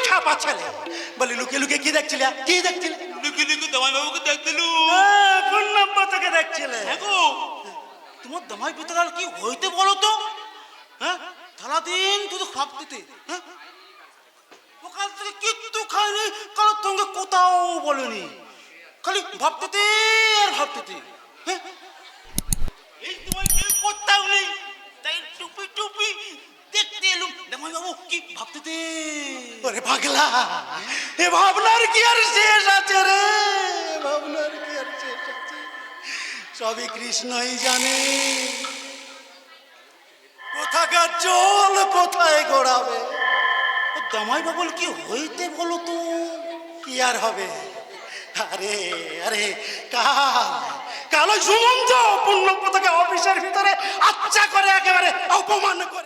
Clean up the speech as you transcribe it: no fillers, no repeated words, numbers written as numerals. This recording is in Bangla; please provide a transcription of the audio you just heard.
খাপা ছেলে বলি লুকিয়ে লুকিয়ে কি দেখছিলে? কি দেখছিলে? লুকিয়ে লুকিয়ে জামাই বাবুকে দেখছিলু। পূর্ণব্য থেকে দেখছিলে? হ্যাঁ গো, তোমার জামাই পিতাল কি হইতে বলো তো? হ্যাঁ, সারাদিন শুধু ভাবতে, হ্যাঁ, সকাল থেকে কিচ্ছু খায়নি, কারোর সঙ্গে কোথাও বলেনি, খালি ভাবতে আর ভাবতে। হ্যাঁ, এই তোমায় কেউ কোথাও নেই, তাই টুপি টুপি দেখতে এলুম জামাই বাবু কি ভাবতে। ওরে পাগলা, এ ভাবনার কি আর শেষ আছে রে? ভাবনার কি আর শেষ আছে? সবই কৃষ্ণই জানে। কোথাকার জল কোথায় গড়াবে? জামাই বাবুল কি হইতে বলো তো? কি আর হবে? আরে আরে কাল ওই সুমন্ত পূর্ণব্রতকে অফিসের ভিতরে আচ্ছা করে একেবারে অপমান করে